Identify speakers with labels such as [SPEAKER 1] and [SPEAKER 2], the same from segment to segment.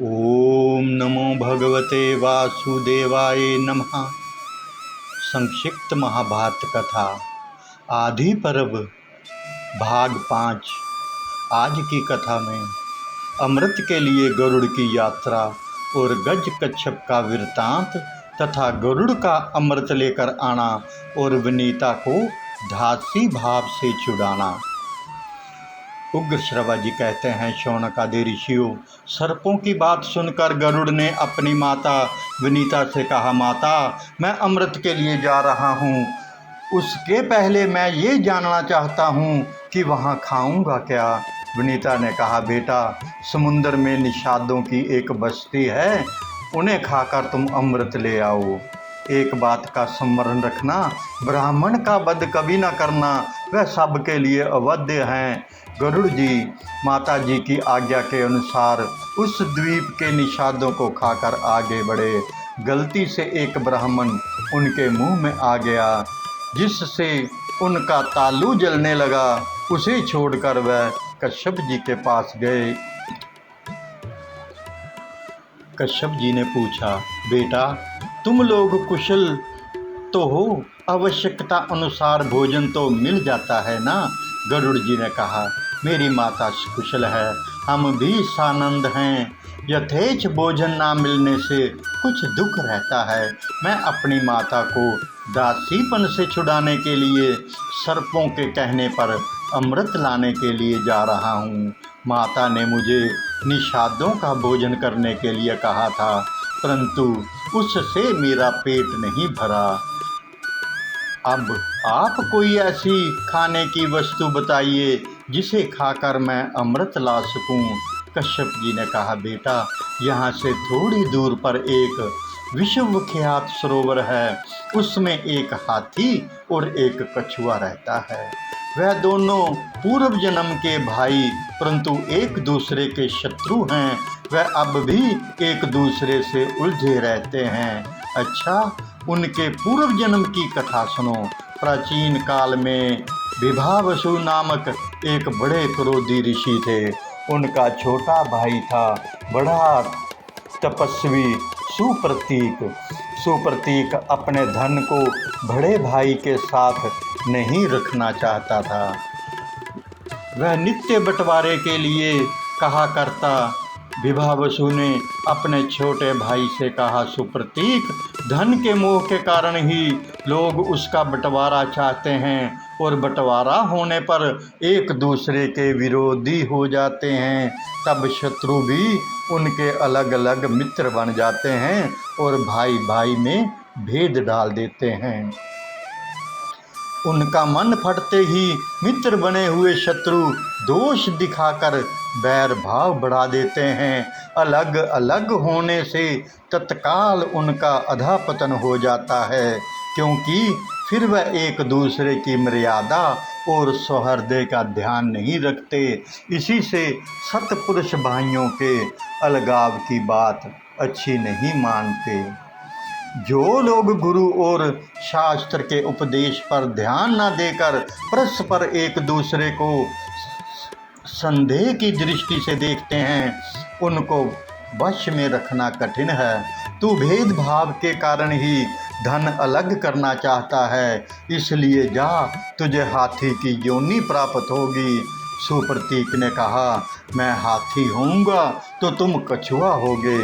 [SPEAKER 1] ओम नमो भगवते वासुदेवाय नमः। संक्षिप्त महाभारत कथा आदि पर्व भाग 5। आज की कथा में अमृत के लिए गरुड़ की यात्रा और गज कच्छप का वृत्तांत तथा गरुड़ का अमृत लेकर आना और विनीता को धासी भाव से छुड़ाना। उग्र श्रवा जी कहते हैं, शौनक आदि ऋषियों, सर्पों की बात सुनकर गरुड़ ने अपनी माता विनीता से कहा, माता, मैं अमृत के लिए जा रहा हूँ। उसके पहले मैं ये जानना चाहता हूँ कि वहाँ खाऊंगा क्या। विनीता ने कहा, बेटा, समुद्र में निषादों की एक बस्ती है, उन्हें खाकर तुम अमृत ले आओ। एक बात का स्मरण रखना, ब्राह्मण का वध कभी न करना, वह सबके लिए अवध्य हैं। गरुड़ जी माता जी की आज्ञा के अनुसार उस द्वीप के निषादों को खाकर आगे बढ़े। गलती से एक ब्राह्मण उनके मुंह में आ गया, जिससे उनका तालू जलने लगा। उसे छोड़कर वह कश्यप जी के पास गए। कश्यप जी ने पूछा, बेटा, तुम लोग कुशल तो हो, आवश्यकता अनुसार भोजन तो मिल जाता है ना। गरुड़ जी ने कहा, मेरी माता कुशल है, हम भी सानंद हैं। यथेच भोजन ना मिलने से कुछ दुख रहता है। मैं अपनी माता को दासीपन से छुड़ाने के लिए सर्पों के कहने पर अमृत लाने के लिए जा रहा हूँ। माता ने मुझे निषादों का भोजन करने के लिए कहा था, परंतु उससे मेरा पेट नहीं भरा। अब आप कोई ऐसी खाने की वस्तु बताइए जिसे खाकर मैं अमृत ला सकूं। कश्यप जी ने कहा, बेटा, यहाँ से थोड़ी दूर पर एक विश्वविख्यात सरोवर है, उसमें एक हाथी और एक कछुआ रहता है। वह दोनों पूर्व जन्म के भाई परंतु एक दूसरे के शत्रु हैं। वह अब भी एक दूसरे से उलझे रहते हैं। अच्छा, उनके पूर्व जन्म की कथा सुनो। प्राचीन काल में विभावसु नामक एक बड़े क्रोधी ऋषि थे। उनका छोटा भाई था बड़ा तपस्वी सुप्रतीक। सुप्रतीक अपने धन को बड़े भाई के साथ नहीं रखना चाहता था। वह नित्य बंटवारे के लिए कहा करता। विभावसु ने अपने छोटे भाई से कहा, सुप्रतीक, धन के मोह के कारण ही लोग उसका बंटवारा चाहते हैं और बंटवारा होने पर एक दूसरे के विरोधी हो जाते हैं। तब शत्रु भी उनके अलग अलग मित्र बन जाते हैं और भाई भाई में भेद डाल देते हैं। उनका मन फटते ही मित्र बने हुए शत्रु दोष दिखाकर बैर भाव बढ़ा देते हैं। अलग अलग होने से तत्काल उनका अधःपतन हो जाता है, क्योंकि फिर वह एक दूसरे की मर्यादा और सौहार्द का ध्यान नहीं रखते। इसी से सत्पुरुष भाइयों के अलगाव की बात अच्छी नहीं मानते। जो लोग गुरु और शास्त्र के उपदेश पर ध्यान न देकर परस्पर एक दूसरे को संदेह की दृष्टि से देखते हैं, उनको वश में रखना कठिन है। तू भेदभाव के कारण ही धन अलग करना चाहता है, इसलिए जा, तुझे हाथी की योनि प्राप्त होगी। सुप्रतीक ने कहा, मैं हाथी होऊंगा तो तुम कछुआ होगे।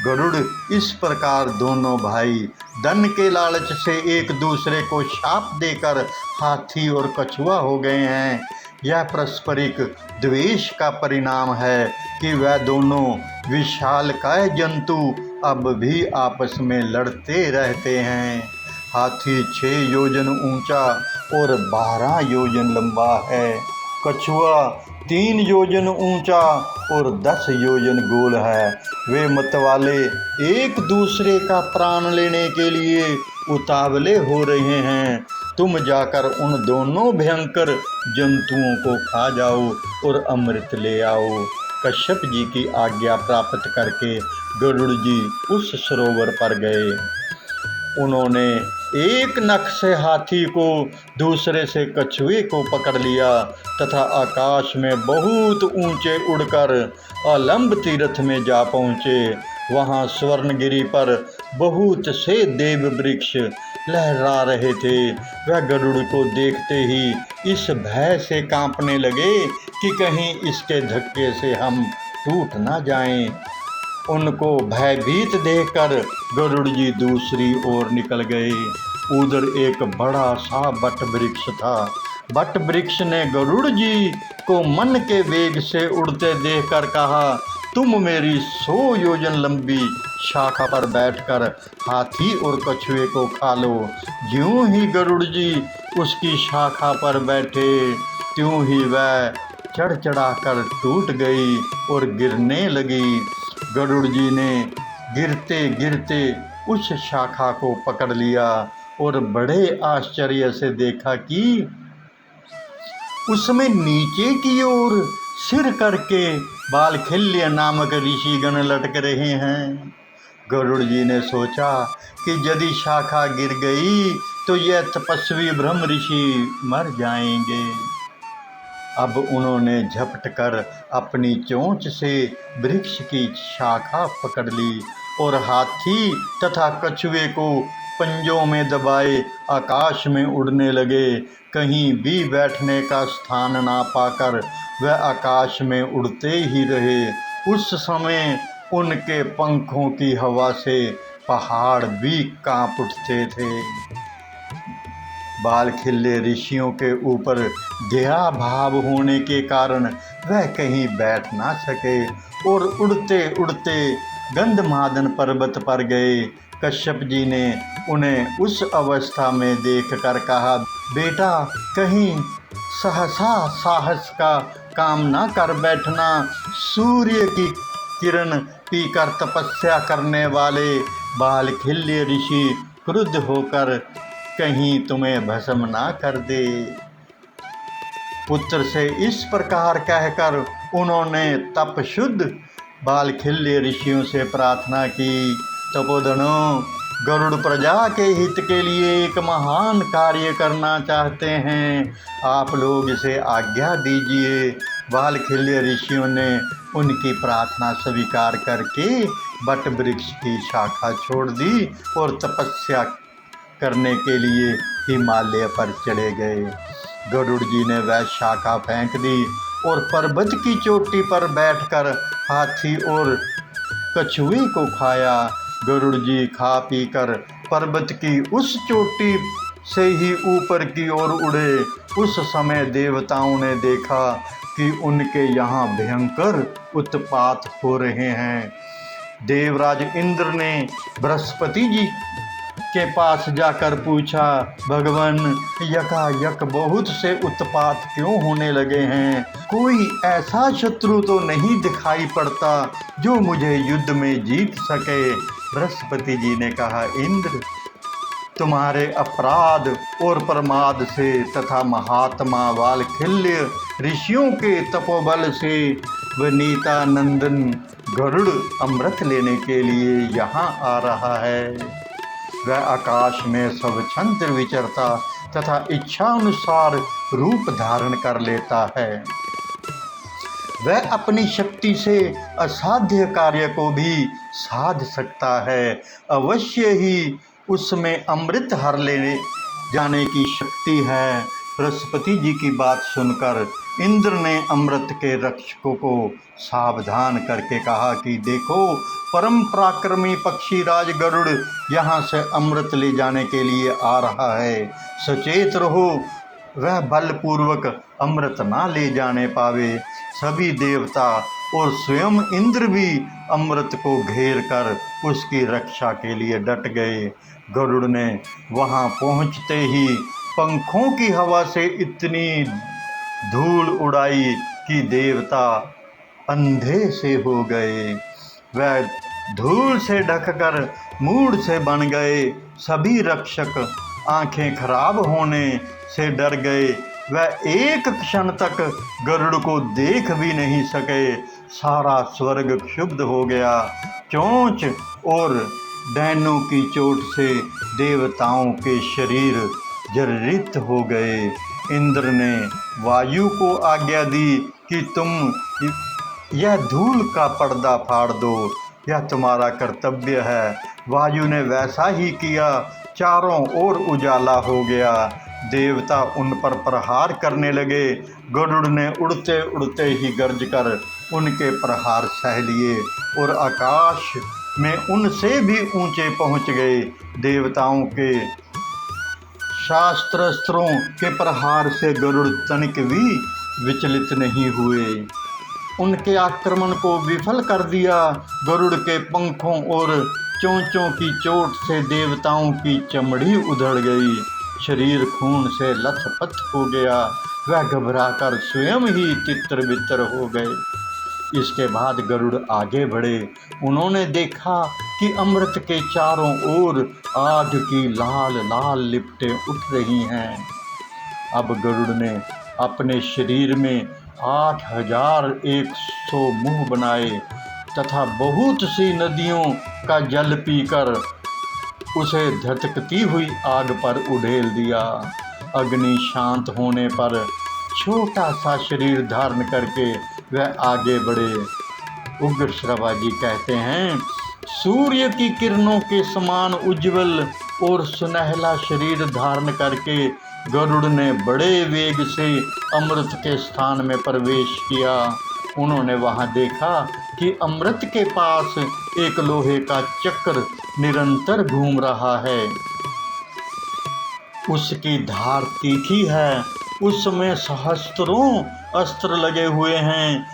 [SPEAKER 1] गरुड़ इस प्रकार दोनों भाई धन के लालच से एक दूसरे को शाप देकर हाथी और कछुआ हो गए हैं। यह पारस्परिक द्वेष का परिणाम है कि वह दोनों विशालकाय जंतु अब भी आपस में लड़ते रहते हैं। हाथी 6 योजन ऊंचा और 12 योजन लंबा है। कछुआ 3 योजन ऊंचा और 10 योजन गोल है। वे मतवाले एक दूसरे का प्राण लेने के लिए उतावले हो रहे हैं। तुम जाकर उन दोनों भयंकर जंतुओं को खा जाओ और अमृत ले आओ। कश्यप जी की आज्ञा प्राप्त करके गरुड़ जी उस सरोवर पर गए। उन्होंने एक नख से हाथी को, दूसरे से कछुए को पकड़ लिया तथा आकाश में बहुत ऊंचे उड़कर अलंब तीर्थ में जा पहुँचे। वहाँ स्वर्णगिरि पर बहुत से देव वृक्ष लहरा रहे थे। वह गरुड़ को देखते ही इस भय से कांपने लगे कि कहीं इसके धक्के से हम टूट ना जाएं। उनको भयभीत देखकर गरुड़ जी दूसरी ओर निकल गए। उधर एक बड़ा सा बट वृक्ष था। बट वृक्ष ने गरुड़ जी को मन के वेग से उड़ते देखकर कहा, तुम मेरी 100 योजन लंबी शाखा पर बैठकर हाथी और कछुए को खा लो। ज्यों ही गरुड़ जी उसकी शाखा पर बैठे, त्यों ही वह चढ़ चढ़ाकर टूट गई और गिरने लगी। गरुड़ जी ने गिरते गिरते उस शाखा को पकड़ लिया और बड़े आश्चर्य से देखा कि उसमें नीचे की ओर सिर करके बालखिल्य नामक ऋषिगण लटक रहे हैं। गरुड़ जी ने सोचा कि यदि शाखा गिर गई तो यह तपस्वी ब्रह्म ऋषि मर जाएंगे। अब उन्होंने झपट कर अपनी चोंच से वृक्ष की शाखा पकड़ ली और हाथी तथा कछुए को पंजों में दबाए आकाश में उड़ने लगे। कहीं भी बैठने का स्थान ना पाकर वह आकाश में उड़ते ही रहे। उस समय उनके पंखों की हवा से पहाड़ भी कांप उठते थे। बालखिल्य ऋषियों के ऊपर दया भाव होने के कारण वह कहीं बैठ ना सके और उड़ते उड़ते गंधमादन पर्वत पर गए। कश्यप जी ने उन्हें उस अवस्था में देखकर कहा, बेटा कहीं सहसा साहस का काम ना कर बैठना। सूर्य की किरण पीकर तपस्या करने वाले बालखिल्य ऋषि क्रुद्ध होकर कहीं तुम्हें भस्म ना कर दे। पुत्र से इस प्रकार कहकर उन्होंने तपशुद्ध बालखिल्य ऋषियों से प्रार्थना की, तपोधनों, गरुड़ प्रजा के हित के लिए एक महान कार्य करना चाहते हैं, आप लोग इसे आज्ञा दीजिए। बालखिल्य ऋषियों ने उनकी प्रार्थना स्वीकार करके बट वृक्ष की शाखा छोड़ दी और तपस्या करने के लिए हिमालय पर चले गए। गरुड़ जी ने वह शाखा फेंक दी और पर्वत की चोटी पर बैठकर हाथी और कछुए को खाया। गरुड़ जी खा पीकर पर्वत की उस चोटी से ही ऊपर की ओर उड़े। उस समय देवताओं ने देखा कि उनके यहाँ भयंकर उत्पात हो रहे हैं। देवराज इंद्र ने बृहस्पति जी के पास जाकर पूछा, भगवान यकायक बहुत से उत्पात क्यों होने लगे हैं? कोई ऐसा शत्रु तो नहीं दिखाई पड़ता जो मुझे युद्ध में जीत सके। बृहस्पति जी ने कहा, इंद्र, तुम्हारे अपराध और प्रमाद से तथा महात्मा बालखिल्य ऋषियों के तपोबल से वनीता नंदन गरुड़ अमृत लेने के लिए यहाँ आ रहा है। वह आकाश में सब छंत्र विचरता तथा इच्छा अनुसार रूप धारण कर लेता है। वह अपनी शक्ति से असाध्य कार्य को भी साध सकता है। अवश्य ही उसमें अमृत हर लेने जाने की शक्ति है। बृहस्पति जी की बात सुनकर इंद्र ने अमृत के रक्षकों को सावधान करके कहा कि देखो, परम पराक्रमी पक्षी राज गरुड़ यहाँ से अमृत ले जाने के लिए आ रहा है। सचेत रहो, वह बलपूर्वक अमृत ना ले जाने पावे। सभी देवता और स्वयं इंद्र भी अमृत को घेर कर उसकी रक्षा के लिए डट गए। गरुड़ ने वहाँ पहुँचते ही पंखों की हवा से इतनी धूल उड़ाई कि देवता अंधे से हो गए। वह धूल से ढककर मूढ़ से बन गए। सभी रक्षक आंखें खराब होने से डर गए। वह एक क्षण तक गरुड़ को देख भी नहीं सके। सारा स्वर्ग क्षुब्ध हो गया। चोंच और डैनों की चोट से देवताओं के शरीर जर्जरित हो गए। इंद्र ने वायु को आज्ञा दी कि तुम यह धूल का पर्दा फाड़ दो, यह तुम्हारा कर्तव्य है। वायु ने वैसा ही किया, चारों ओर उजाला हो गया। देवता उन पर प्रहार करने लगे। गरुड़ ने उड़ते उड़ते ही गर्ज कर उनके प्रहार सह लिए और आकाश में उनसे भी ऊंचे पहुंच गए। देवताओं के शास्त्रास्त्रों के प्रहार से गरुड़ तनिक भी विचलित नहीं हुए, उनके आक्रमण को विफल कर दिया। गरुड़ के पंखों और चोंचों की चोट से देवताओं की चमड़ी उधड़ गई, शरीर खून से लथपथ हो गया। वह घबराकर स्वयं ही तितर बितर हो गए। इसके बाद गरुड़ आगे बढ़े। उन्होंने देखा कि अमृत के चारों ओर आग की लाल लाल लिपटें उठ रही हैं। अब गरुड़ ने अपने शरीर में 8100 मुंह बनाए तथा बहुत सी नदियों का जल पीकर उसे धधकती हुई आग पर उड़ेल दिया। अग्नि शांत होने पर छोटा सा शरीर धारण करके वह आगे बढ़े। उग्र श्रवाजी कहते हैं, सूर्य की किरणों के समान उज्जवल और सुनहला शरीर धारण करके गरुड़ ने बड़े वेग से अमृत के स्थान में प्रवेश किया। उन्होंने वहां देखा कि अमृत के पास एक लोहे का चक्र निरंतर घूम रहा है। उसकी धार तीखी है, उसमें सहस्त्रों अस्त्र लगे हुए हैं।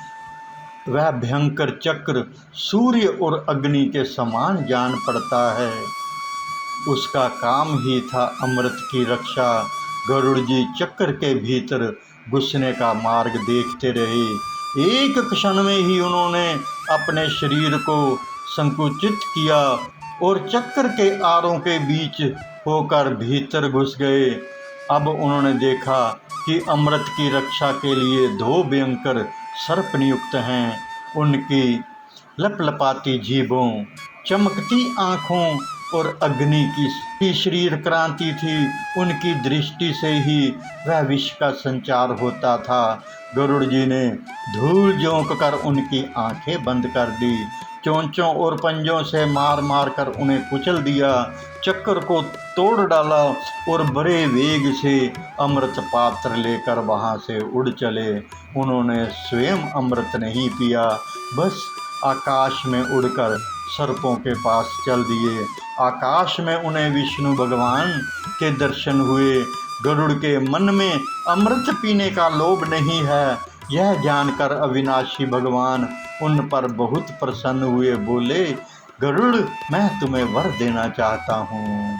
[SPEAKER 1] वह भयंकर चक्र सूर्य और अग्नि के समान जान पड़ता है। उसका काम ही था अमृत की रक्षा। गरुड़ जी चक्र के भीतर घुसने का मार्ग देखते रहे। एक क्षण में ही उन्होंने अपने शरीर को संकुचित किया और चक्र के आरों के बीच होकर भीतर घुस गए। अब उन्होंने देखा कि अमृत की रक्षा के लिए 2 भयंकर सर्प नियुक्त हैं। उनकी लपलपाती जीभों, चमकती आँखों और अग्नि की शरीर क्रांति थी। उनकी दृष्टि से ही वह विष का संचार होता था। गरुड़ जी ने धूल झोंक कर उनकी आंखें बंद कर दी, चोंचों और पंजों से मार मार कर उन्हें कुचल दिया, चक्कर को तोड़ डाला और बड़े वेग से अमृत पात्र लेकर वहां से उड़ चले। उन्होंने स्वयं अमृत नहीं पिया, बस आकाश में उड़कर सर्पों के पास चल दिए। आकाश में उन्हें विष्णु भगवान के दर्शन हुए। गरुड़ के मन में अमृत पीने का लोभ नहीं है, यह जानकर अविनाशी भगवान उन पर बहुत प्रसन्न हुए। बोले, गरुड़, मैं तुम्हें वर देना चाहता हूँ।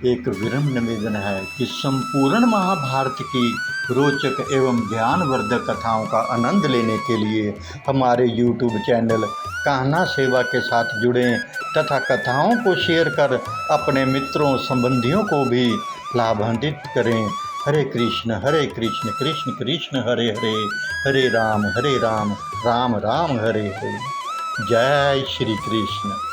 [SPEAKER 1] एक विनम्र निवेदन है कि संपूर्ण महाभारत की रोचक एवं ज्ञानवर्धक कथाओं का आनंद लेने के लिए हमारे YouTube चैनल कान्हा सेवा के साथ जुड़ें तथा कथाओं को शेयर कर अपने मित्रों संबंधियों को भी लाभान्वित करें। हरे कृष्ण कृष्ण कृष्ण हरे हरे, हरे राम राम राम हरे हरे। जय श्री कृष्ण।